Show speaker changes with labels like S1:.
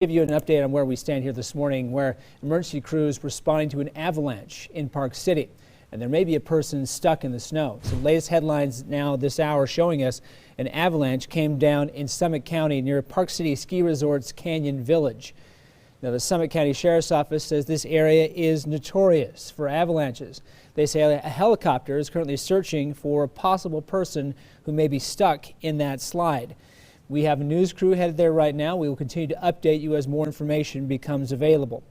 S1: Give you an update on where we stand here this morning, where emergency crews responding to an avalanche in Park City, and there may be a person stuck in the snow. So latest headlines now this hour showing us an avalanche came down in Summit County near Park City Ski Resort's Canyon Village. Now, the Summit County Sheriff's Office says this area is notorious for avalanches. They say a helicopter is currently searching for a possible person who may be stuck in that slide. We have a news crew headed there right now. We will continue to update you as more information becomes available.